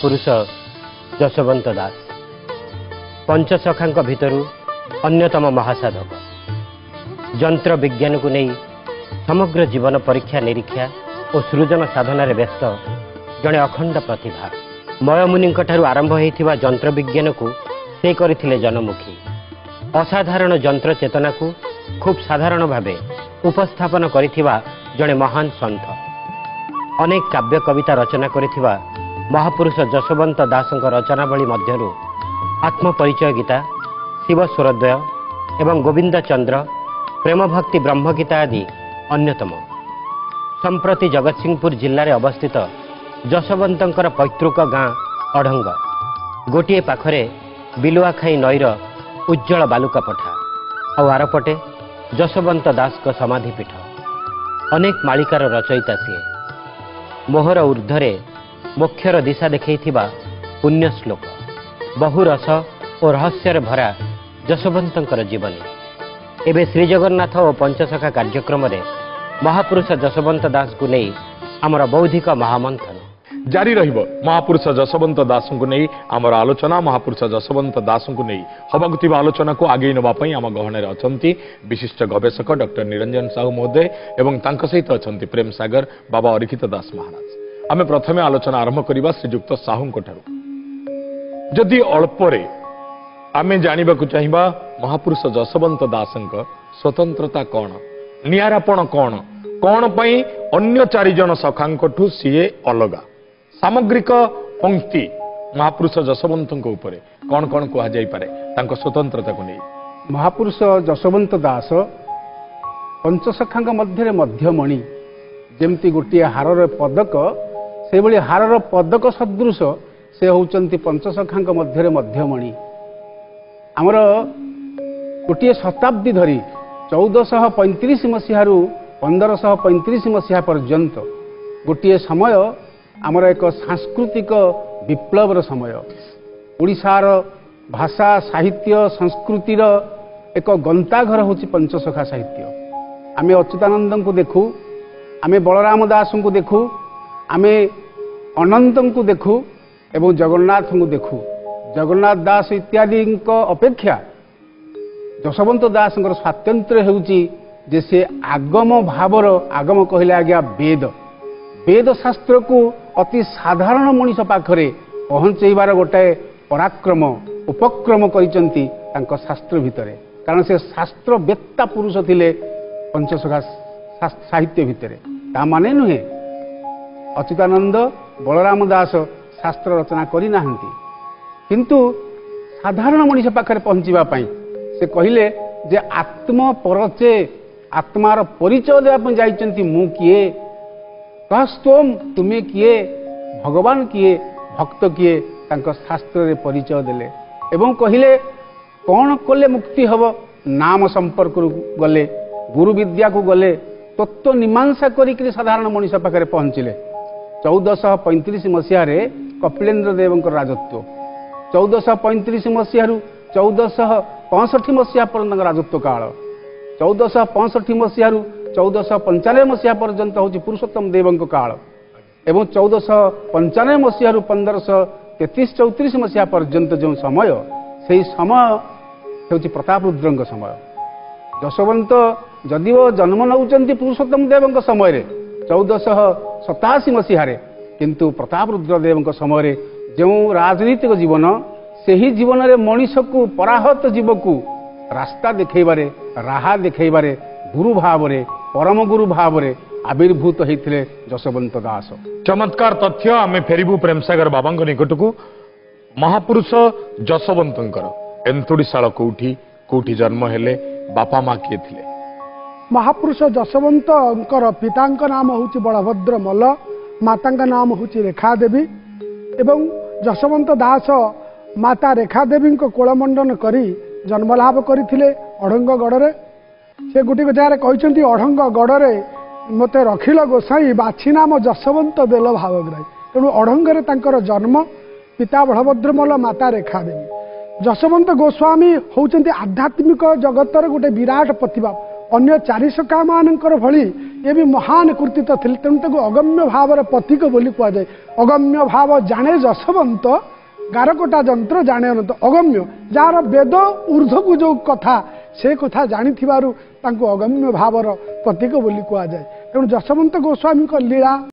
पुरुष जशवंत दास पंचसखा भितरु अन्यतम महासाधक जंत्र विज्ञान को नहीं समग्र जीवन परीक्षा निरीक्षा और सृजन साधन व्यस्त जड़े अखंड प्रतिभा मयमुनि आरंभ होता जंत्र विज्ञान को से करथिले जनमुखी असाधारण जंत्र चेतना को खूब साधारण भावे उपस्थापन करिथिबा जड़े महान सन्थ अनेक काव्य कविता रचना करिथिबा महापुरुष जशवंत दास रचनावली मध्यरु आत्मपरिचय गीता शिव स्वरद्वय एवं गोविंद चंद्र प्रेम भक्ति ब्रह्मगीता आदि अन्यतम। संप्रति जगतसिंहपुर जिले में अवस्थित जशवंतर पैतृक गाँ अढ़ंग गोटे पाखरे बिलुआखाई नईर उज्जवल बालुका पठा और आरपटे जशवंत दास को समाधिपीठ अनेक मालिकार रचयिता सी मोहर ऊर्धरे मोक्षर दिशा देखा पुण्य श्लोक बहु रस और रहस्यर भरा जशवंतर जीवनी एवं श्रीजगन्नाथ और पंचसखा कार्यक्रम में महापुरुष जशवंत दास को नहीं आमर बौद्धिक महामंथन जारी रहिबो। महापुरुष जशवंत दास को नहीं आमर आलोचना महापुरुष जशवंत दास को नहीं हवाक आलोचना को आगे नवाई आम गहन अच्छा विशिष्ट गवेषक डॉक्टर निरंजन साहू महोदय एवं सहित अच्छा प्रेम सागर बाबा अरिखित दास महाराज। आम प्रथमे आलोचना आरंभ करवा श्रीजुक्त साहू जदि अल्परे आम जानवा चाहिए महापुरुष जशवंत दास स्वतंत्रता कौन निरापण कौन कौन पाई अन्य चारि जन सखाठू सीए अलगा सामग्रिक पंक्ति महापुरुष जशवंत कौन कौन कह स्वतंत्रता को नहीं महापुरुष जशवंत दास पंचसखा मध्य मध्यमणि जमती गोटे हारर पदक से भली हारर पदक सदृश से होचंती पंचसखा मध्य मध्यमणि आमर गोटे शताब्दी धरी 1435 मसीह 1535 मसीहा पर्यंत गोटे समय आमर एक सांस्कृतिक विप्लवर समय ओडिशार भाषा साहित्य संस्कृतिर एक गंताघर होची पंचसखा साहित्य। आमे अच्युतानंद को देखू आमे बलराम दास को देखू आमे अनंत को देखू एवं जगन्नाथ को देखू जगन्नाथ दास इत्यादि अपेक्षा जशवंत दास स्वातंत्र्य होउची जे से आगम भावर आगम कहले आज्ञा वेद वेद शास्त्र को अति साधारण मनीष पाखरे पहुंचेबार गोटे पराक्रम उपक्रम करिसंती तांको शास्त्र भितरे कारण से शास्त्र वेत्ता पुरुष थिले पंचसखा साहित्य भितरे ता माने नुहे अच्युतानंद बलराम दास शास्त्र रचना करि नाहंती किंतु साधारण मनीष पाखरे पहुंचीबा पई से कहले जे आत्म परचे आत्मार परिचय देवाई जाइचंती मु किए कहस्तोम तुम्हें किए भगवान किए भक्त किए तांको शास्त्र रे परिचय देले एवं कहले कौन कले मुक्ति हब नाम संपर्क गले गुरु विद्या को गले तत्व मीमांसा करी साधारण मनीष पाखे पहुँचले 1435 मसीह कपिलेन्द्र देव राजत्व 1435 मसीह 1465 मसीहा पर्यंत राजत्व काल 1465 मसीह 1495 मसीहा पर्यंत हूँ पुरुषोत्तम देव काल एवं 1495 मसीह 1533-34 मसीहा पर्यंत जो समय से समय हूँ प्रतापरुद्र समय जशवंत जदिव जन्म नौचंती पुरुषोत्तम देव समय 1487 मसीह किंतु प्रतापरुद्र देव समय जो राजनीतिक जीवन से ही जीवन में मनीष को पराहत जीव को रास्ता देखबारे राहा देखबारे गुरु भाव परम गुरु भाव आविर्भूत होते जशवंत दास। चमत्कार तथ्य आम फेरबू प्रेमसागर बाबा निकट को महापुरुष जशवंत एंतुड़ीशाल कौटी कौटी जन्म हेले बापा माँ किए थे महापुरुष जशवंत पिता नाम हूँ बलभद्र मल्ल माता नाम हूँ रेखा देवी एवं जशवंत दास माता रेखा देवी कोलमंडन करी जन्मलाभ करथिले अढ़ंगगढ़ से गोटे जगह कहते अढ़ंगगढ़ मत रखिल गोसाई बाछी नाम जशवंत देल भावग्राही तेणु अढ़ंगे जन्म पिता बलभद्रमल माता रेखा देवी जशवंत गोस्वामी होउचंती आध्यात्मिक जगतर गोटे विराट प्रतिभा अन्य चारि सखा मानकर भली ये भी महान कृतित थे तेणु अगम्य भावर प्रतीक बोली कहुए अगम्य भाव जाने जशवंत गारकटा जंत्र जाने अनंत अगम्य जार वेद ऊर्ध्वकु जो कथा से कथा जानी अगम्य भावर प्रतीक बोली कहुए तेणु जशवंत गोस्वामी लीला